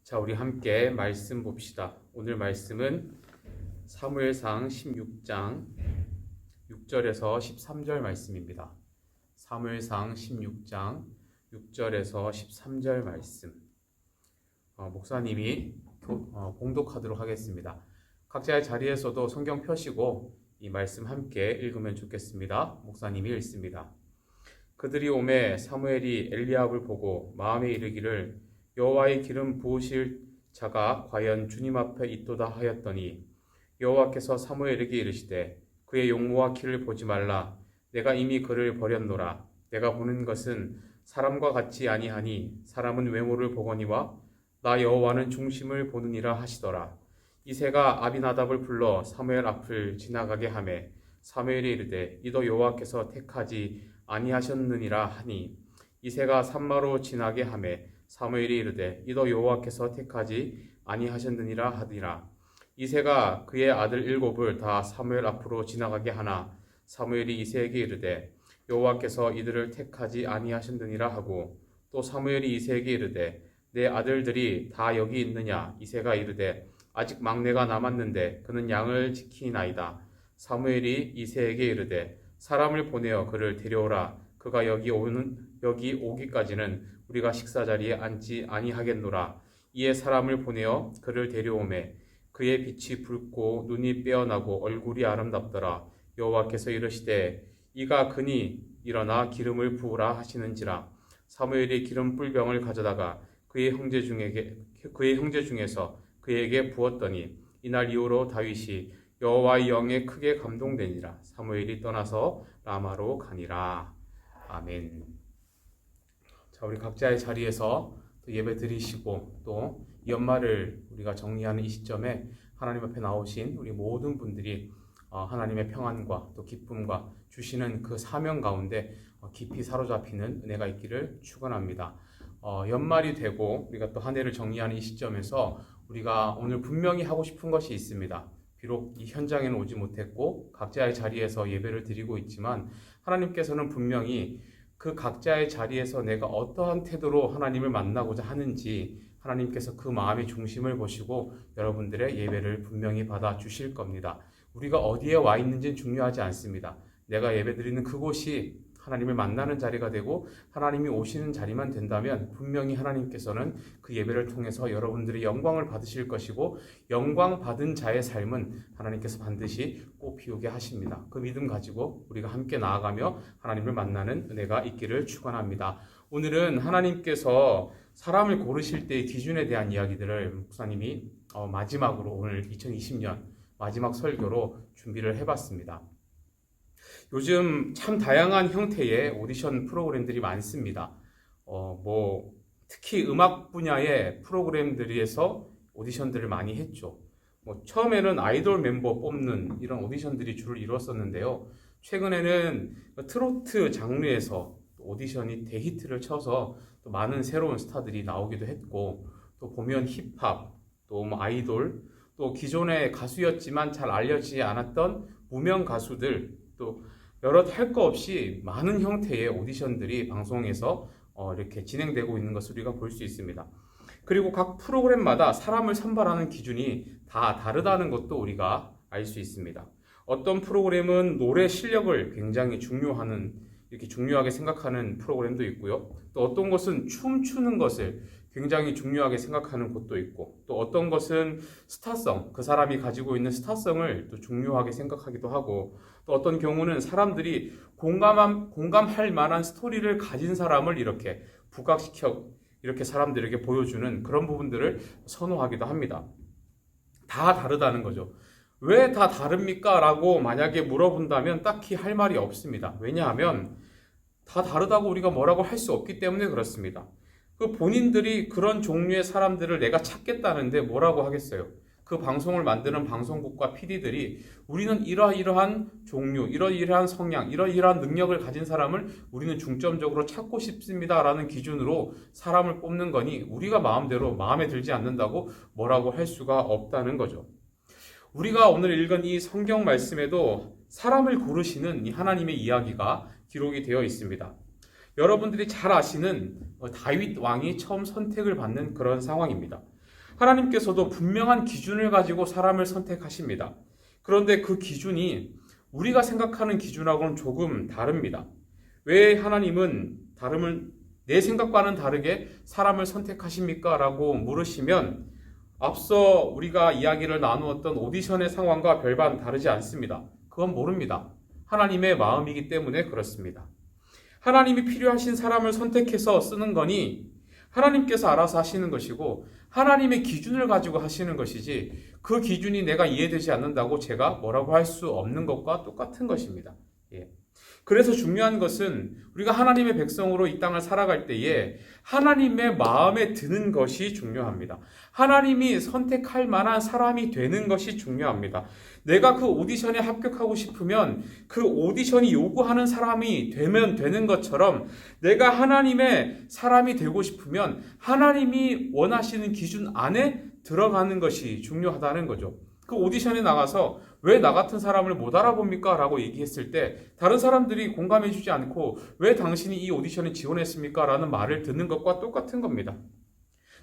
자, 우리 함께 말씀 봅시다. 오늘 말씀은 사무엘상 16장 6절에서 13절 말씀입니다. 사무엘상 16장 6절에서 13절 말씀. 목사님이 봉독하도록 하겠습니다. 각자의 자리에서도 성경 펴시고 이 말씀 함께 읽으면 좋겠습니다. 목사님이 읽습니다. 그들이 오매 사무엘이 엘리압을 보고 마음에 이르기를 여호와의 기름 부으실 자가 과연 주님 앞에 있도다 하였더니 여호와께서 사무엘에게 이르시되 그의 용모와 키를 보지 말라. 내가 이미 그를 버렸노라. 내가 보는 것은 사람과 같지 아니하니 사람은 외모를 보거니와 나 여호와는 중심을 보느니라 하시더라. 이새가 아비나답을 불러 사무엘 앞을 지나가게 하매 사무엘이 이르되 이도 여호와께서 택하지 아니하셨느니라 하니 이새가 산마로 지나게 하매 사무엘이 이르되 이도 여호와께서 택하지 아니하셨느니라 하니라. 이새가 그의 아들 7을 다 사무엘 앞으로 지나가게 하나 사무엘이 이새에게 이르되 여호와께서 이들을 택하지 아니하셨느니라 하고 또 사무엘이 이새에게 이르되 내 아들들이 다 여기 있느냐. 이새가 이르되 아직 막내가 남았는데 그는 양을 지키나이다. 사무엘이 이새에게 이르되 사람을 보내어 그를 데려오라. 그가 여기 오기까지는 우리가 식사 자리에 앉지 아니하겠노라. 이에 사람을 보내어 그를 데려오매 그의 빛이 붉고 눈이 빼어나고 얼굴이 아름답더라. 여호와께서 이르시되 이가 그니 일어나 기름을 부으라 하시는지라. 사무엘이 기름 뿔병을 가져다가 그의 형제 중에서 그에게 부었더니 이날 이후로 다윗이 여호와의 영에 크게 감동되니라. 사무엘이 떠나서 라마로 가니라. 아멘. 자, 우리 각자의 자리에서 또 예배 드리시고 또 연말을 우리가 정리하는 이 시점에 하나님 앞에 나오신 우리 모든 분들이 하나님의 평안과 또 기쁨과 주시는 그 사명 가운데 깊이 사로잡히는 은혜가 있기를 축원합니다. 연말이 되고 우리가 또 한 해를 정리하는 이 시점에서 우리가 오늘 분명히 하고 싶은 것이 있습니다. 비록 이 현장에는 오지 못했고 각자의 자리에서 예배를 드리고 있지만 하나님께서는 분명히 그 각자의 자리에서 내가 어떠한 태도로 하나님을 만나고자 하는지 하나님께서 그 마음의 중심을 보시고 여러분들의 예배를 분명히 받아 주실 겁니다. 우리가 어디에 와 있는지는 중요하지 않습니다. 내가 예배드리는 그곳이 하나님을 만나는 자리가 되고 하나님이 오시는 자리만 된다면 분명히 하나님께서는 그 예배를 통해서 여러분들의 영광을 받으실 것이고 영광 받은 자의 삶은 하나님께서 반드시 꽃피우게 하십니다. 그 믿음 가지고 우리가 함께 나아가며 하나님을 만나는 은혜가 있기를 축원합니다. 오늘은 하나님께서 사람을 고르실 때의 기준에 대한 이야기들을 목사님이 마지막으로 오늘 2020년 마지막 설교로 준비를 해봤습니다. 요즘 참 다양한 형태의 오디션 프로그램들이 많습니다. 특히 음악 분야의 프로그램들에서 오디션들을 많이 했죠. 처음에는 아이돌 멤버 뽑는 이런 오디션들이 주를 이뤘었는데요. 최근에는 트로트 장르에서 오디션이 대히트를 쳐서 또 많은 새로운 스타들이 나오기도 했고, 또 보면 힙합, 또 아이돌, 또 기존의 가수였지만 잘 알려지지 않았던 무명 가수들, 또 여러 할 거 없이 많은 형태의 오디션들이 방송에서 이렇게 진행되고 있는 것을 우리가 볼 수 있습니다. 그리고 각 프로그램마다 사람을 선발하는 기준이 다 다르다는 것도 우리가 알 수 있습니다. 어떤 프로그램은 노래 실력을 굉장히 이렇게 중요하게 생각하는 프로그램도 있고요. 또 어떤 것은 춤추는 것을 굉장히 중요하게 생각하는 곳도 있고, 또 어떤 것은 스타성, 그 사람이 가지고 있는 스타성을 또 중요하게 생각하기도 하고, 또 어떤 경우는 사람들이 공감할 만한 스토리를 가진 사람을 이렇게 부각시켜 이렇게 사람들에게 보여주는 그런 부분들을 선호하기도 합니다. 다 다르다는 거죠. 왜 다 다릅니까? 라고 만약에 물어본다면 딱히 할 말이 없습니다. 왜냐하면 다 다르다고 우리가 뭐라고 할 수 없기 때문에 그렇습니다. 그 본인들이 그런 종류의 사람들을 내가 찾겠다는데 뭐라고 하겠어요? 그 방송을 만드는 방송국과 PD들이 우리는 이러이러한 종류, 이러이러한 성향, 이러이러한 능력을 가진 사람을 우리는 중점적으로 찾고 싶습니다라는 기준으로 사람을 뽑는 거니 우리가 마음에 들지 않는다고 뭐라고 할 수가 없다는 거죠. 우리가 오늘 읽은 이 성경 말씀에도 사람을 고르시는 이 하나님의 이야기가 기록이 되어 있습니다. 여러분들이 잘 아시는 다윗 왕이 처음 선택을 받는 그런 상황입니다. 하나님께서도 분명한 기준을 가지고 사람을 선택하십니다. 그런데 그 기준이 우리가 생각하는 기준하고는 조금 다릅니다. 왜 하나님은 내 생각과는 다르게 사람을 선택하십니까? 라고 물으시면 앞서 우리가 이야기를 나누었던 오디션의 상황과 별반 다르지 않습니다. 그건 모릅니다. 하나님의 마음이기 때문에 그렇습니다. 하나님이 필요하신 사람을 선택해서 쓰는 거니 하나님께서 알아서 하시는 것이고 하나님의 기준을 가지고 하시는 것이지 그 기준이 내가 이해되지 않는다고 제가 뭐라고 할 수 없는 것과 똑같은 것입니다. 예. 그래서 중요한 것은 우리가 하나님의 백성으로 이 땅을 살아갈 때에 하나님의 마음에 드는 것이 중요합니다. 하나님이 선택할 만한 사람이 되는 것이 중요합니다. 내가 그 오디션에 합격하고 싶으면 그 오디션이 요구하는 사람이 되면 되는 것처럼 내가 하나님의 사람이 되고 싶으면 하나님이 원하시는 기준 안에 들어가는 것이 중요하다는 거죠. 그 오디션에 나가서 왜 나 같은 사람을 못 알아봅니까? 라고 얘기했을 때 다른 사람들이 공감해주지 않고 왜 당신이 이 오디션에 지원했습니까? 라는 말을 듣는 것과 똑같은 겁니다.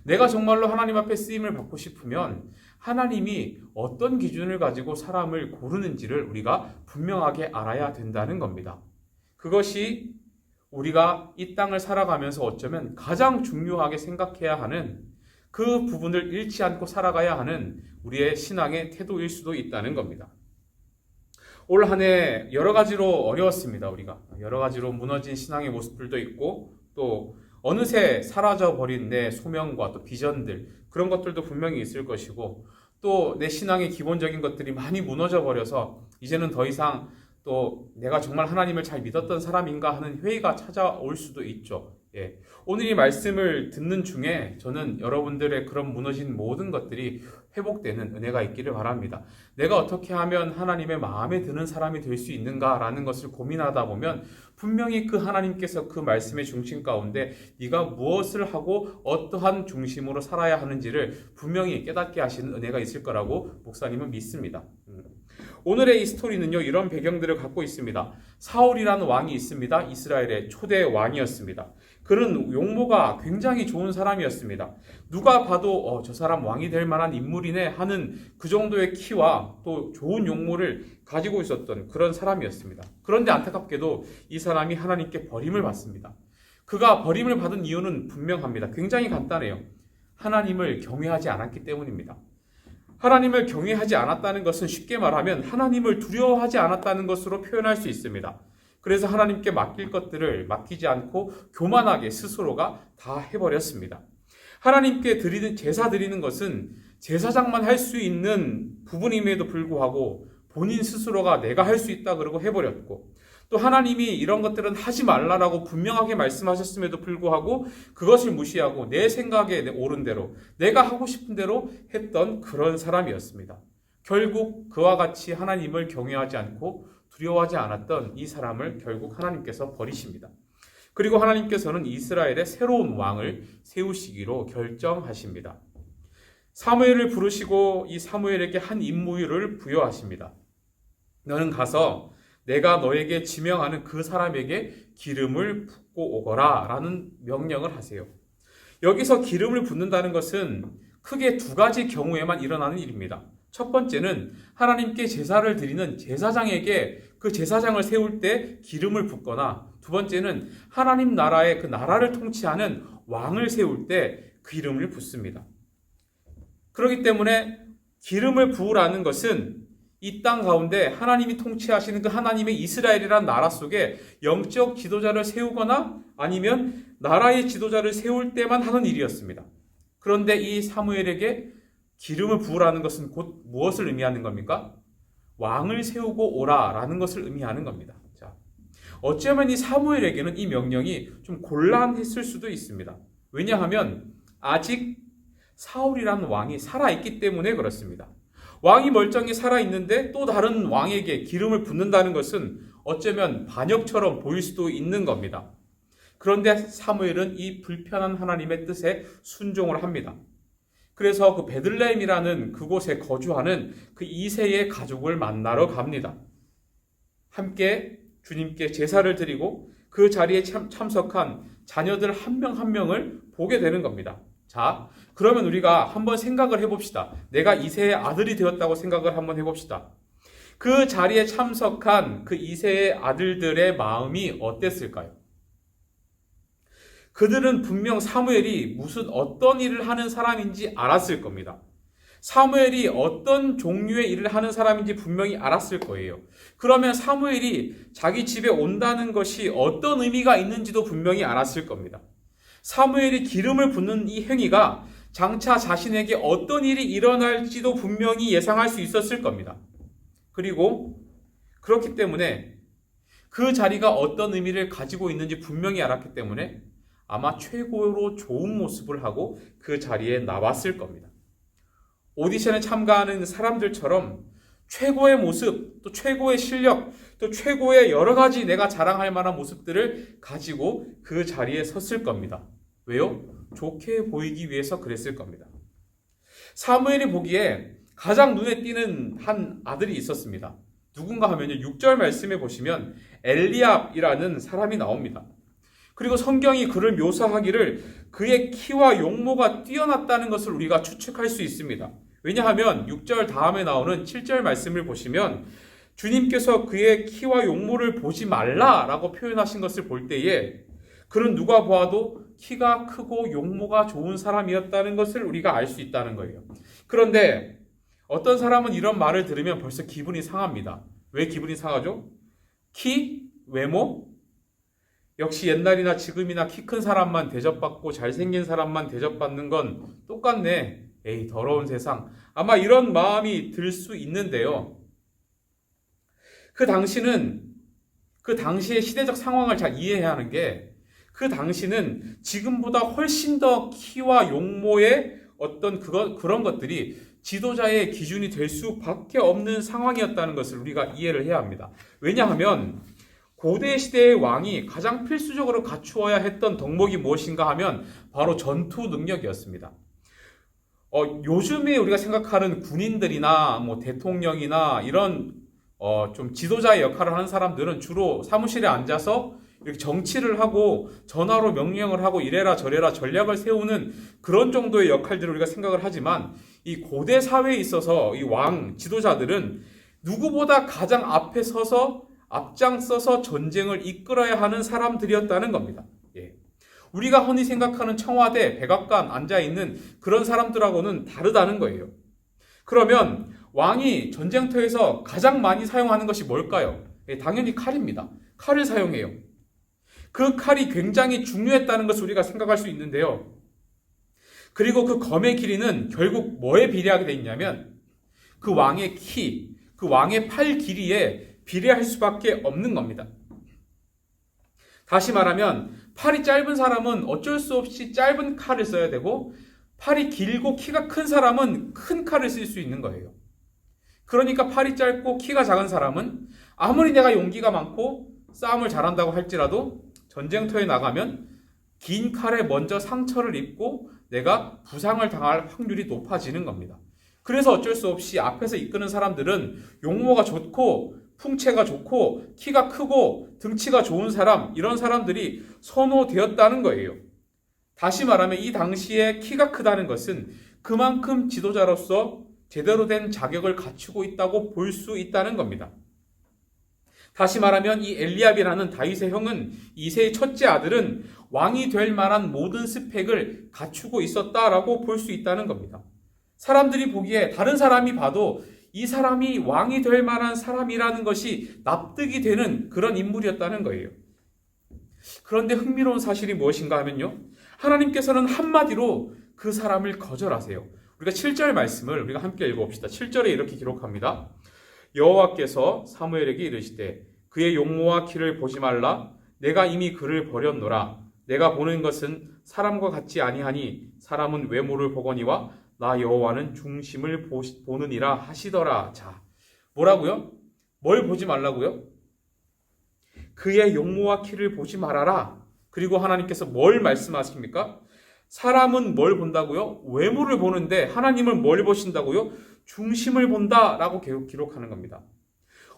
내가 정말로 하나님 앞에 쓰임을 받고 싶으면 하나님이 어떤 기준을 가지고 사람을 고르는지를 우리가 분명하게 알아야 된다는 겁니다. 그것이 우리가 이 땅을 살아가면서 어쩌면 가장 중요하게 생각해야 하는 그 부분을 잃지 않고 살아가야 하는 우리의 신앙의 태도일 수도 있다는 겁니다. 올 한 해 여러 가지로 어려웠습니다. 우리가 여러 가지로 무너진 신앙의 모습들도 있고 또 어느새 사라져버린 내 소명과 또 비전들 그런 것들도 분명히 있을 것이고 또 내 신앙의 기본적인 것들이 많이 무너져 버려서 이제는 더 이상 또 내가 정말 하나님을 잘 믿었던 사람인가 하는 회의가 찾아올 수도 있죠. 예. 오늘 이 말씀을 듣는 중에 저는 여러분들의 그런 무너진 모든 것들이 회복되는 은혜가 있기를 바랍니다. 내가 어떻게 하면 하나님의 마음에 드는 사람이 될 수 있는가라는 것을 고민하다 보면 분명히 그 하나님께서 그 말씀의 중심 가운데 네가 무엇을 하고 어떠한 중심으로 살아야 하는지를 분명히 깨닫게 하시는 은혜가 있을 거라고 목사님은 믿습니다. 오늘의 이 스토리는요, 이런 배경들을 갖고 있습니다. 사울이라는 왕이 있습니다. 이스라엘의 초대 왕이었습니다. 그는 용모가 굉장히 좋은 사람이었습니다. 누가 봐도 저 사람 왕이 될 만한 인물이네 하는 그 정도의 키와 또 좋은 용모를 가지고 있었던 그런 사람이었습니다. 그런데 안타깝게도 이 사람이 하나님께 버림을 받습니다. 그가 버림을 받은 이유는 분명합니다. 굉장히 간단해요. 하나님을 경외하지 않았기 때문입니다. 하나님을 경외하지 않았다는 것은 쉽게 말하면 하나님을 두려워하지 않았다는 것으로 표현할 수 있습니다. 그래서 하나님께 맡길 것들을 맡기지 않고 교만하게 스스로가 다 해버렸습니다. 하나님께 제사 드리는 것은 제사장만 할 수 있는 부분임에도 불구하고 본인 스스로가 내가 할 수 있다 그러고 해버렸고 또 하나님이 이런 것들은 하지 말라라고 분명하게 말씀하셨음에도 불구하고 그것을 무시하고 내 생각에 옳은 대로 내가 하고 싶은 대로 했던 그런 사람이었습니다. 결국 그와 같이 하나님을 경외하지 않고 두려워하지 않았던 이 사람을 결국 하나님께서 버리십니다. 그리고 하나님께서는 이스라엘의 새로운 왕을 세우시기로 결정하십니다. 사무엘을 부르시고 이 사무엘에게 한 임무를 부여하십니다. 너는 가서 내가 너에게 지명하는 그 사람에게 기름을 붓고 오거라 라는 명령을 하세요. 여기서 기름을 붓는다는 것은 크게 두 가지 경우에만 일어나는 일입니다. 첫 번째는 하나님께 제사를 드리는 제사장에게 그 제사장을 세울 때 기름을 붓거나 두 번째는 하나님 나라의 그 나라를 통치하는 왕을 세울 때 기름을 붓습니다. 그렇기 때문에 기름을 부으라는 것은 이 땅 가운데 하나님이 통치하시는 그 하나님의 이스라엘이라는 나라 속에 영적 지도자를 세우거나 아니면 나라의 지도자를 세울 때만 하는 일이었습니다. 그런데 이 사무엘에게 기름을 부으라는 것은 곧 무엇을 의미하는 겁니까? 왕을 세우고 오라라는 것을 의미하는 겁니다. 자, 어쩌면 이 사무엘에게는 이 명령이 좀 곤란했을 수도 있습니다. 왜냐하면 아직 사울이라는 왕이 살아있기 때문에 그렇습니다. 왕이 멀쩡히 살아있는데 또 다른 왕에게 기름을 붓는다는 것은 어쩌면 반역처럼 보일 수도 있는 겁니다. 그런데 사무엘은 이 불편한 하나님의 뜻에 순종을 합니다. 그래서 그 베들레헴이라는 그곳에 거주하는 그 이새의 가족을 만나러 갑니다. 함께 주님께 제사를 드리고 그 자리에 참석한 자녀들 한 명 한 명을 보게 되는 겁니다. 자, 그러면 우리가 한번 생각을 해봅시다. 내가 이새의 아들이 되었다고 생각을 한번 해봅시다. 그 자리에 참석한 그 이새의 아들들의 마음이 어땠을까요? 그들은 분명 사무엘이 무슨 어떤 일을 하는 사람인지 알았을 겁니다. 사무엘이 어떤 종류의 일을 하는 사람인지 분명히 알았을 거예요. 그러면 사무엘이 자기 집에 온다는 것이 어떤 의미가 있는지도 분명히 알았을 겁니다. 사무엘이 기름을 붓는 이 행위가 장차 자신에게 어떤 일이 일어날지도 분명히 예상할 수 있었을 겁니다. 그리고 그렇기 때문에 그 자리가 어떤 의미를 가지고 있는지 분명히 알았기 때문에 아마 최고로 좋은 모습을 하고 그 자리에 나왔을 겁니다. 오디션에 참가하는 사람들처럼 최고의 모습, 또 최고의 실력, 또 최고의 여러 가지 내가 자랑할 만한 모습들을 가지고 그 자리에 섰을 겁니다. 왜요? 좋게 보이기 위해서 그랬을 겁니다. 사무엘이 보기에 가장 눈에 띄는 한 아들이 있었습니다. 누군가 하면요, 6절 말씀에 보시면 엘리압이라는 사람이 나옵니다. 그리고 성경이 그를 묘사하기를 그의 키와 용모가 뛰어났다는 것을 우리가 추측할 수 있습니다. 왜냐하면 6절 다음에 나오는 7절 말씀을 보시면 주님께서 그의 키와 용모를 보지 말라라고 표현하신 것을 볼 때에 그는 누가 보아도 키가 크고 용모가 좋은 사람이었다는 것을 우리가 알 수 있다는 거예요. 그런데 어떤 사람은 이런 말을 들으면 벌써 기분이 상합니다. 왜 기분이 상하죠? 키, 외모? 역시 옛날이나 지금이나 키 큰 사람만 대접받고 잘생긴 사람만 대접받는 건 똑같네. 에이, 더러운 세상. 아마 이런 마음이 들 수 있는데요. 그 당시의 시대적 상황을 잘 이해해야 하는 게 그 당시는 지금보다 훨씬 더 키와 용모의 어떤 그런 것들이 지도자의 기준이 될 수밖에 없는 상황이었다는 것을 우리가 이해를 해야 합니다. 왜냐하면 고대 시대의 왕이 가장 필수적으로 갖추어야 했던 덕목이 무엇인가 하면 바로 전투 능력이었습니다. 요즘에 우리가 생각하는 군인들이나 뭐 대통령이나 이런 좀 지도자의 역할을 하는 사람들은 주로 사무실에 앉아서 이렇게 정치를 하고 전화로 명령을 하고 이래라 저래라 전략을 세우는 그런 정도의 역할들을 우리가 생각을 하지만 이 고대 사회에 있어서 이 왕 지도자들은 누구보다 가장 앞에 서서 앞장서서 전쟁을 이끌어야 하는 사람들이었다는 겁니다. 예. 우리가 흔히 생각하는 청와대, 백악관 앉아있는 그런 사람들하고는 다르다는 거예요. 그러면 왕이 전쟁터에서 가장 많이 사용하는 것이 뭘까요? 예, 당연히 칼입니다. 칼을 사용해요. 그 칼이 굉장히 중요했다는 것을 우리가 생각할 수 있는데요. 그리고 그 검의 길이는 결국 뭐에 비례하게 돼 있냐면 그 왕의 키, 그 왕의 팔 길이에 비례할 수밖에 없는 겁니다. 다시 말하면 팔이 짧은 사람은 어쩔 수 없이 짧은 칼을 써야 되고 팔이 길고 키가 큰 사람은 큰 칼을 쓸 수 있는 거예요. 그러니까 팔이 짧고 키가 작은 사람은 아무리 내가 용기가 많고 싸움을 잘한다고 할지라도 전쟁터에 나가면 긴 칼에 먼저 상처를 입고 내가 부상을 당할 확률이 높아지는 겁니다. 그래서 어쩔 수 없이 앞에서 이끄는 사람들은 용모가 좋고 풍채가 좋고 키가 크고 등치가 좋은 사람, 이런 사람들이 선호되었다는 거예요. 다시 말하면 이 당시에 키가 크다는 것은 그만큼 지도자로서 제대로 된 자격을 갖추고 있다고 볼 수 있다는 겁니다. 다시 말하면 이 엘리압이라는 다윗의 형은 이새의 첫째 아들은 왕이 될 만한 모든 스펙을 갖추고 있었다라고 볼 수 있다는 겁니다. 사람들이 보기에 다른 사람이 봐도 이 사람이 왕이 될 만한 사람이라는 것이 납득이 되는 그런 인물이었다는 거예요. 그런데 흥미로운 사실이 무엇인가 하면요, 하나님께서는 한마디로 그 사람을 거절하세요. 우리가 7절 말씀을 우리가 함께 읽어봅시다. 7절에 이렇게 기록합니다. 여호와께서 사무엘에게 이르시되 그의 용모와 키를 보지 말라. 내가 이미 그를 버렸노라. 내가 보는 것은 사람과 같지 아니하니 사람은 외모를 보거니와 나 여호와는 중심을 보느니라 하시더라. 자, 뭐라고요? 뭘 보지 말라고요? 그의 용모와 키를 보지 말아라. 그리고 하나님께서 뭘 말씀하십니까? 사람은 뭘 본다고요? 외모를 보는데 하나님은 뭘 보신다고요? 중심을 본다라고 기록하는 겁니다.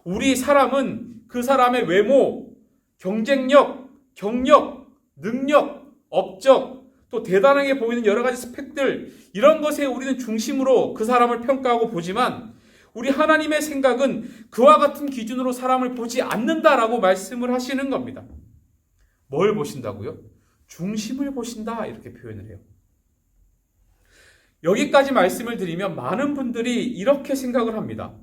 우리 사람은 그 사람의 외모, 경쟁력, 경력, 능력, 업적, 또 대단하게 보이는 여러 가지 스펙들, 이런 것에 우리는 중심으로 그 사람을 평가하고 보지만 우리 하나님의 생각은 그와 같은 기준으로 사람을 보지 않는다라고 말씀을 하시는 겁니다. 뭘 보신다고요? 중심을 보신다, 이렇게 표현을 해요. 여기까지 말씀을 드리면 많은 분들이 이렇게 생각을 합니다.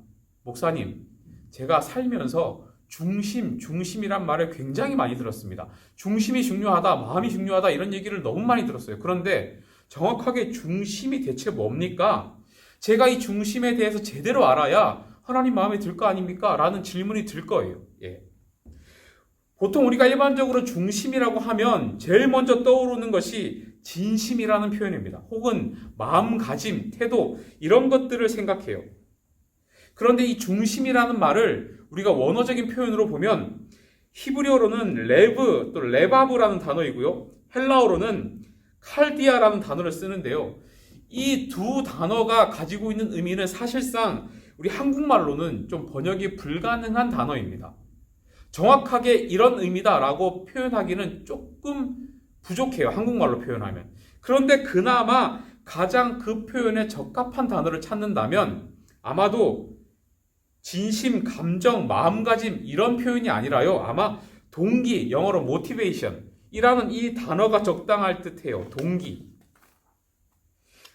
목사님, 제가 살면서 중심이란 말을 굉장히 많이 들었습니다. 중심이 중요하다, 마음이 중요하다, 이런 얘기를 너무 많이 들었어요. 그런데 정확하게 중심이 대체 뭡니까? 제가 이 중심에 대해서 제대로 알아야 하나님 마음에 들 거 아닙니까? 라는 질문이 들 거예요. 보통 우리가 일반적으로 중심이라고 하면 제일 먼저 떠오르는 것이 진심이라는 표현입니다. 혹은 마음가짐, 태도, 이런 것들을 생각해요. 그런데 이 중심이라는 말을 우리가 원어적인 표현으로 보면 히브리어로는 레브, 또 레바브라는 단어이고요. 헬라어로는 칼디아라는 단어를 쓰는데요. 이 두 단어가 가지고 있는 의미는 사실상 우리 한국말로는 좀 번역이 불가능한 단어입니다. 정확하게 이런 의미다라고 표현하기는 조금 부족해요. 한국말로 표현하면. 그런데 그나마 가장 그 표현에 적합한 단어를 찾는다면 아마도 진심, 감정, 마음가짐 이런 표현이 아니라요. 아마 동기, 영어로 motivation 이라는 이 단어가 적당할 듯해요. 동기.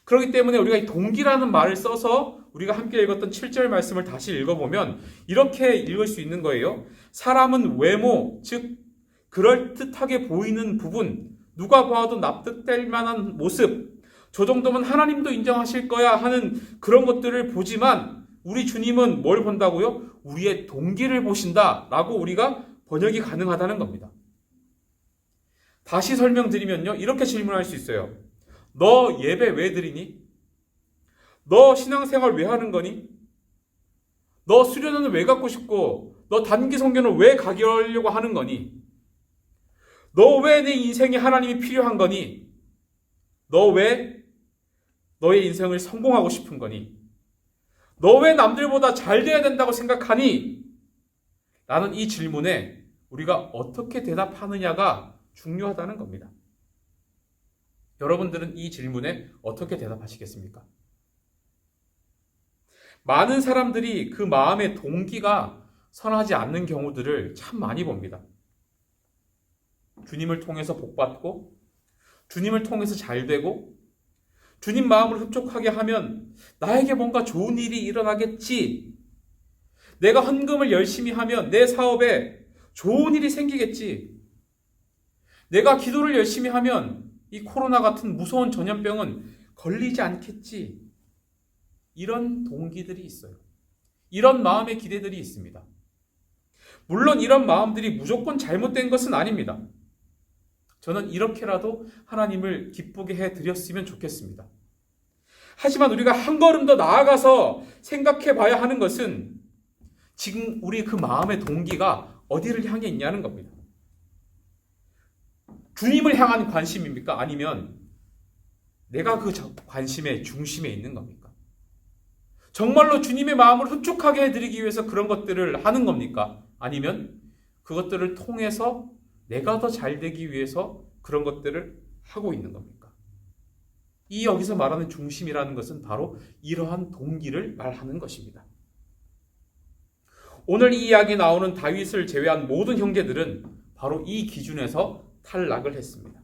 그렇기 때문에 우리가 이 동기라는 말을 써서 우리가 함께 읽었던 7절 말씀을 다시 읽어보면 이렇게 읽을 수 있는 거예요. 사람은 외모, 즉 그럴듯하게 보이는 부분, 누가 봐도 납득될 만한 모습, 저 정도면 하나님도 인정하실 거야 하는 그런 것들을 보지만 우리 주님은 뭘 본다고요? 우리의 동기를 보신다라고 우리가 번역이 가능하다는 겁니다. 다시 설명드리면요. 이렇게 질문할 수 있어요. 너 예배 왜 드리니? 너 신앙생활 왜 하는 거니? 너 수련회는 왜 갖고 싶고 너 단기 선교는 왜 가려고 하는 거니? 너 왜 내 인생에 하나님이 필요한 거니? 너 왜 너의 인생을 성공하고 싶은 거니? 너 왜 남들보다 잘 돼야 된다고 생각하니? 라는 이 질문에 우리가 어떻게 대답하느냐가 중요하다는 겁니다. 여러분들은 이 질문에 어떻게 대답하시겠습니까? 많은 사람들이 그 마음의 동기가 선하지 않는 경우들을 참 많이 봅니다. 주님을 통해서 복받고 주님을 통해서 잘되고 주님 마음을 흡족하게 하면 나에게 뭔가 좋은 일이 일어나겠지. 내가 헌금을 열심히 하면 내 사업에 좋은 일이 생기겠지. 내가 기도를 열심히 하면 이 코로나 같은 무서운 전염병은 걸리지 않겠지. 이런 동기들이 있어요. 이런 마음의 기대들이 있습니다. 물론 이런 마음들이 무조건 잘못된 것은 아닙니다. 저는 이렇게라도 하나님을 기쁘게 해드렸으면 좋겠습니다. 하지만 우리가 한 걸음 더 나아가서 생각해 봐야 하는 것은 지금 우리 그 마음의 동기가 어디를 향해 있냐는 겁니다. 주님을 향한 관심입니까? 아니면 내가 그 관심의 중심에 있는 겁니까? 정말로 주님의 마음을 흡족하게 해드리기 위해서 그런 것들을 하는 겁니까? 아니면 그것들을 통해서 내가 더 잘 되기 위해서 그런 것들을 하고 있는 겁니까? 이 여기서 말하는 중심이라는 것은 바로 이러한 동기를 말하는 것입니다. 오늘 이 이야기에 나오는 다윗을 제외한 모든 형제들은 바로 이 기준에서 탈락을 했습니다.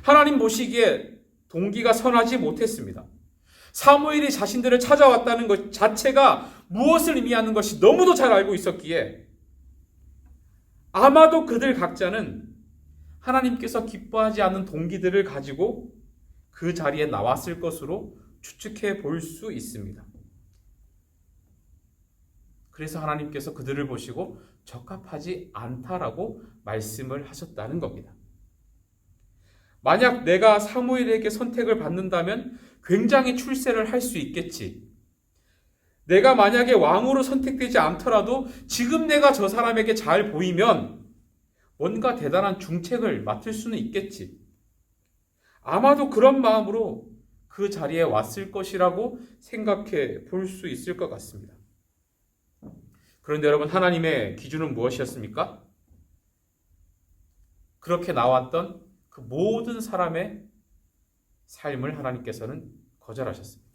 하나님 보시기에 동기가 선하지 못했습니다. 사무엘이 자신들을 찾아왔다는 것 자체가 무엇을 의미하는 것이 너무도 잘 알고 있었기에 아마도 그들 각자는 하나님께서 기뻐하지 않는 동기들을 가지고 그 자리에 나왔을 것으로 추측해 볼 수 있습니다. 그래서 하나님께서 그들을 보시고 적합하지 않다라고 말씀을 하셨다는 겁니다. 만약 내가 사무엘에게 선택을 받는다면 굉장히 출세를 할 수 있겠지. 내가 만약에 왕으로 선택되지 않더라도 지금 내가 저 사람에게 잘 보이면 뭔가 대단한 중책을 맡을 수는 있겠지. 아마도 그런 마음으로 그 자리에 왔을 것이라고 생각해 볼 수 있을 것 같습니다. 그런데 여러분, 하나님의 기준은 무엇이었습니까? 그렇게 나왔던 그 모든 사람의 삶을 하나님께서는 거절하셨습니다.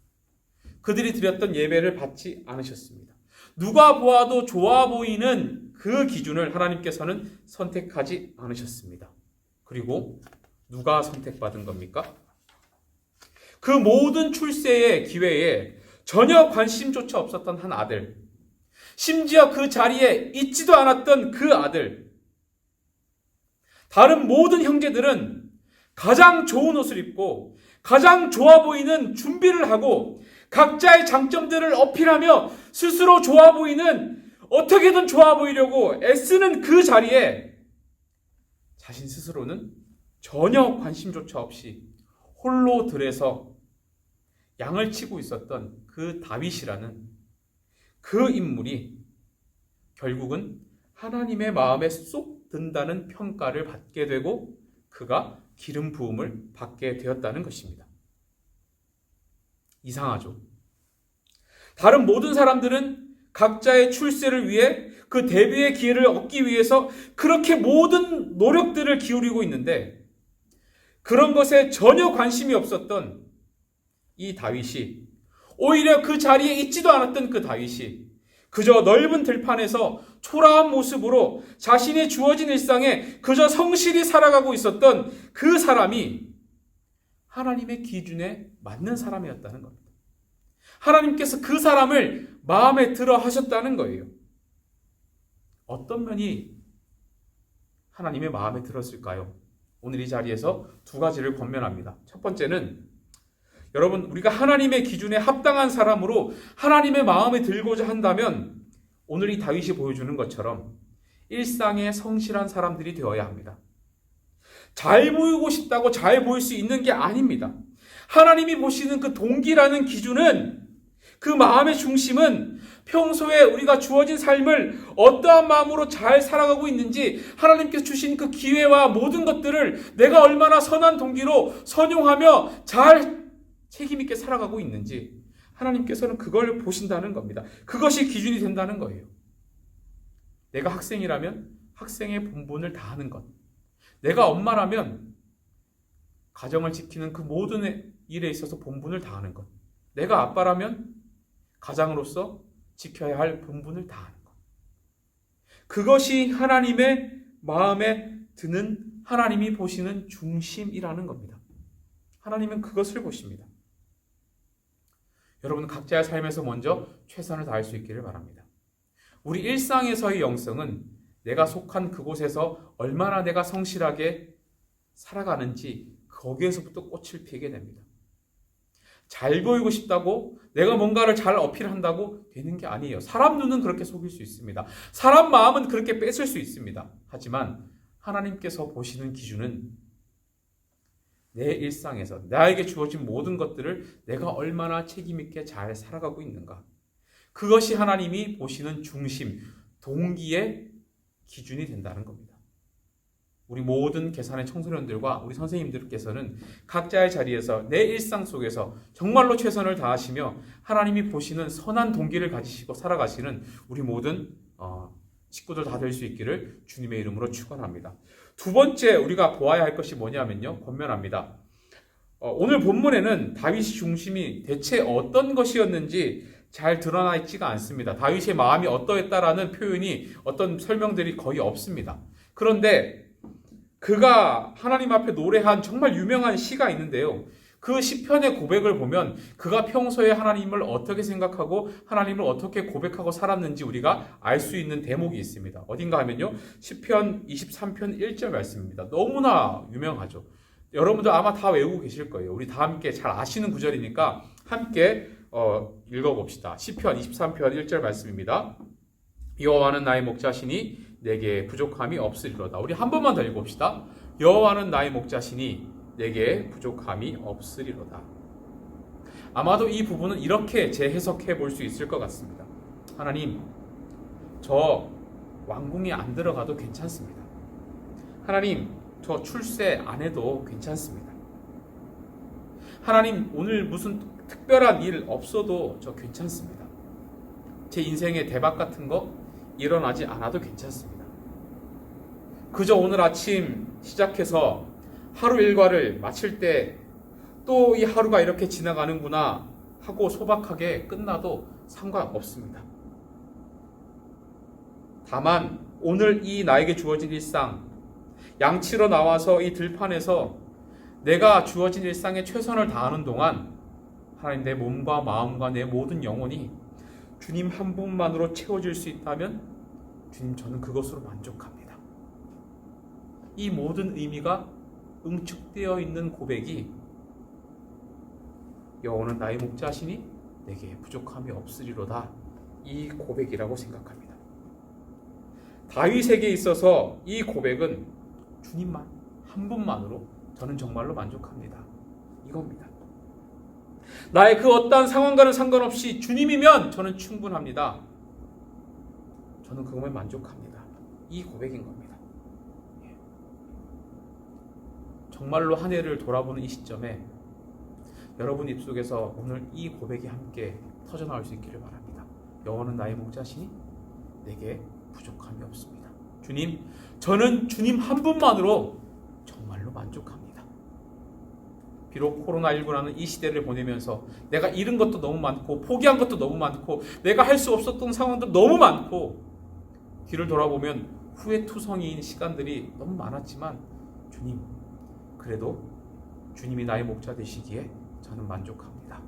그들이 드렸던 예배를 받지 않으셨습니다. 누가 보아도 좋아 보이는 그 기준을 하나님께서는 선택하지 않으셨습니다. 그리고 누가 선택받은 겁니까? 그 모든 출세의 기회에 전혀 관심조차 없었던 한 아들, 심지어 그 자리에 있지도 않았던 그 아들, 다른 모든 형제들은 가장 좋은 옷을 입고 가장 좋아 보이는 준비를 하고 각자의 장점들을 어필하며 스스로 좋아 보이는, 어떻게든 좋아 보이려고 애쓰는 그 자리에 자신 스스로는 전혀 관심조차 없이 홀로 들에서 양을 치고 있었던 그 다윗이라는 그 인물이 결국은 하나님의 마음에 쏙 든다는 평가를 받게 되고 그가 기름 부음을 받게 되었다는 것입니다. 이상하죠? 다른 모든 사람들은 각자의 출세를 위해 그 대비의 기회를 얻기 위해서 그렇게 모든 노력들을 기울이고 있는데 그런 것에 전혀 관심이 없었던 이 다윗이, 오히려 그 자리에 있지도 않았던 그 다윗이 그저 넓은 들판에서 초라한 모습으로 자신의 주어진 일상에 그저 성실히 살아가고 있었던 그 사람이 하나님의 기준에 맞는 사람이었다는 겁니다. 하나님께서 그 사람을 마음에 들어 하셨다는 거예요. 어떤 면이 하나님의 마음에 들었을까요? 오늘 이 자리에서 두 가지를 권면합니다. 첫 번째는 여러분, 우리가 하나님의 기준에 합당한 사람으로 하나님의 마음에 들고자 한다면 오늘 이 다윗이 보여주는 것처럼 일상에 성실한 사람들이 되어야 합니다. 잘 보이고 싶다고 잘 보일 수 있는 게 아닙니다. 하나님이 보시는 그 동기라는 기준은, 그 마음의 중심은 평소에 우리가 주어진 삶을 어떠한 마음으로 잘 살아가고 있는지, 하나님께서 주신 그 기회와 모든 것들을 내가 얼마나 선한 동기로 선용하며 잘 책임있게 살아가고 있는지 하나님께서는 그걸 보신다는 겁니다. 그것이 기준이 된다는 거예요. 내가 학생이라면 학생의 본분을 다하는 것, 내가 엄마라면 가정을 지키는 그 모든 일에 있어서 본분을 다하는 것, 내가 아빠라면 가장으로서 지켜야 할 본분을 다하는 것, 그것이 하나님의 마음에 드는, 하나님이 보시는 중심이라는 겁니다. 하나님은 그것을 보십니다. 여러분, 각자의 삶에서 먼저 최선을 다할 수 있기를 바랍니다. 우리 일상에서의 영성은 내가 속한 그곳에서 얼마나 내가 성실하게 살아가는지 거기에서부터 꽃을 피게 됩니다. 잘 보이고 싶다고 내가 뭔가를 잘 어필한다고 되는 게 아니에요. 사람 눈은 그렇게 속일 수 있습니다. 사람 마음은 그렇게 뺏을 수 있습니다. 하지만 하나님께서 보시는 기준은 내 일상에서 나에게 주어진 모든 것들을 내가 얼마나 책임있게 잘 살아가고 있는가, 그것이 하나님이 보시는 중심, 동기의 기준이 된다는 겁니다. 우리 모든 계산의 청소년들과 우리 선생님들께서는 각자의 자리에서 내 일상 속에서 정말로 최선을 다하시며 하나님이 보시는 선한 동기를 가지시고 살아가시는 우리 모든 식구들 다 될 수 있기를 주님의 이름으로 축원합니다. 두 번째 우리가 보아야 할 것이 뭐냐면요, 권면합니다. 오늘 본문에는 다윗의 중심이 대체 어떤 것이었는지 잘 드러나 있지가 않습니다. 다윗의 마음이 어떠했다라는 표현이, 어떤 설명들이 거의 없습니다. 그런데 그가 하나님 앞에 노래한 정말 유명한 시가 있는데요, 그 시편의 고백을 보면 그가 평소에 하나님을 어떻게 생각하고 하나님을 어떻게 고백하고 살았는지 우리가 알 수 있는 대목이 있습니다. 어딘가 하면요, 시편 23편 1절 말씀입니다. 너무나 유명하죠. 여러분들 아마 다 외우고 계실 거예요. 우리 다 함께 잘 아시는 구절이니까 함께 읽어봅시다. 시편 23편 1절 말씀입니다. 여호와는 나의 목자시니 내게 부족함이 없으리로다. 우리 한 번만 더 읽어봅시다. 여호와는 나의 목자시니 내게 부족함이 없으리로다. 아마도 이 부분은 이렇게 재해석해 볼 수 있을 것 같습니다. 하나님, 저 왕궁에 안 들어가도 괜찮습니다. 하나님, 저 출세 안 해도 괜찮습니다. 하나님, 오늘 무슨 특별한 일 없어도 저 괜찮습니다. 제 인생의 대박 같은 거 일어나지 않아도 괜찮습니다. 그저 오늘 아침 시작해서 하루 일과를 마칠 때 또 이 하루가 이렇게 지나가는구나 하고 소박하게 끝나도 상관없습니다. 다만 오늘 이 나에게 주어진 일상, 양치러 나와서 이 들판에서 내가 주어진 일상에 최선을 다하는 동안 하나님, 내 몸과 마음과 내 모든 영혼이 주님 한 분만으로 채워질 수 있다면 주님, 저는 그것으로 만족합니다. 이 모든 의미가 응축되어 있는 고백이 여호와는 나의 목자시니 내게 부족함이 없으리로다, 이 고백이라고 생각합니다. 다윗에게 있어서 이 고백은 주님만 한 분만으로 저는 정말로 만족합니다, 이겁니다. 나의 그 어떠한 상황과는 상관없이 주님이면 저는 충분합니다. 저는 그것만 만족합니다, 이 고백인 겁니다. 정말로 한 해를 돌아보는 이 시점에 여러분 입속에서 오늘 이 고백이 함께 터져나올 수 있기를 바랍니다. 여호와는 나의 목자시니 내게 부족함이 없습니다. 주님, 저는 주님 한 분만으로 정말로 만족합니다. 비록 코로나19라는 이 시대를 보내면서 내가 잃은 것도 너무 많고 포기한 것도 너무 많고 내가 할 수 없었던 상황도 너무 많고 뒤를 돌아보면 후회투성이인 시간들이 너무 많았지만 주님, 그래도 주님이 나의 목자 되시기에 저는 만족합니다.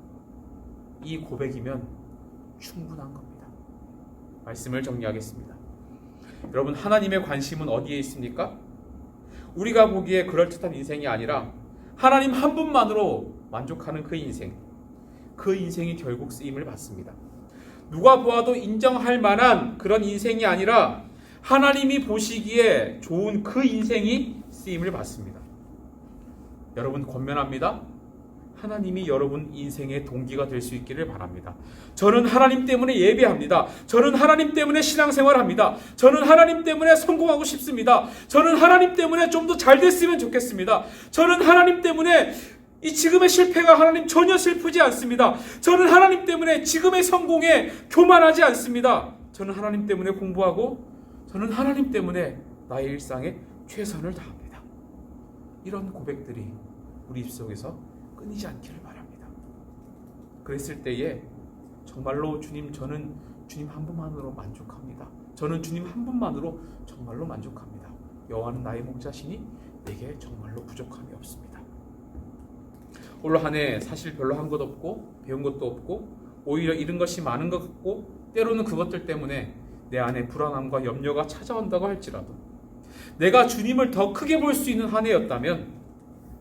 이 고백이면 충분한 겁니다. 말씀을 정리하겠습니다. 여러분, 하나님의 관심은 어디에 있습니까? 우리가 보기에 그럴듯한 인생이 아니라 하나님 한 분만으로 만족하는 그 인생, 그 인생이 결국 쓰임을 받습니다. 누가 보아도 인정할 만한 그런 인생이 아니라 하나님이 보시기에 좋은 그 인생이 쓰임을 받습니다. 여러분, 권면합니다. 하나님이 여러분 인생의 동기가 될 수 있기를 바랍니다. 저는 하나님 때문에 예배합니다. 저는 하나님 때문에 신앙생활합니다. 저는 하나님 때문에 성공하고 싶습니다. 저는 하나님 때문에 좀 더 잘 됐으면 좋겠습니다. 저는 하나님 때문에 이 지금의 실패가 하나님 전혀 슬프지 않습니다. 저는 하나님 때문에 지금의 성공에 교만하지 않습니다. 저는 하나님 때문에 공부하고 저는 하나님 때문에 나의 일상에 최선을 다합니다. 이런 고백들이 우리 입속에서 끊이지 않기를 바랍니다. 그랬을 때에 정말로 주님, 저는 주님 한 분만으로 만족합니다. 저는 주님 한 분만으로 정말로 만족합니다. 여호와는 나의 목자시니 내게 정말로 부족함이 없습니다. 올 한 해 사실 별로 한 것 없고 배운 것도 없고 오히려 잃은 것이 많은 것 같고 때로는 그것들 때문에 내 안에 불안함과 염려가 찾아온다고 할지라도 내가 주님을 더 크게 볼 수 있는 한 해였다면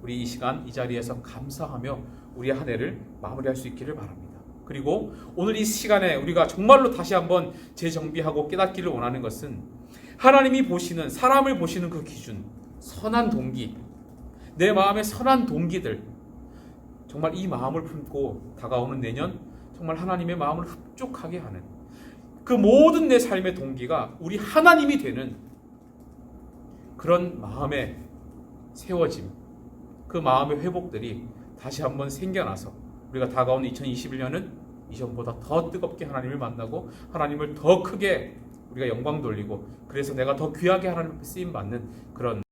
우리 이 시간 이 자리에서 감사하며 우리 한 해를 마무리할 수 있기를 바랍니다. 그리고 오늘 이 시간에 우리가 정말로 다시 한번 재정비하고 깨닫기를 원하는 것은 하나님이 보시는, 사람을 보시는 그 기준, 선한 동기, 내 마음의 선한 동기들, 정말 이 마음을 품고 다가오는 내년 정말 하나님의 마음을 흡족하게 하는 그 모든 내 삶의 동기가 우리 하나님이 되는 그런 마음의 세워짐, 그 마음의 회복들이 다시 한번 생겨나서 우리가 다가오는 2021년은 이전보다 더 뜨겁게 하나님을 만나고 하나님을 더 크게 우리가 영광 돌리고 그래서 내가 더 귀하게 하나님 쓰임 받는 그런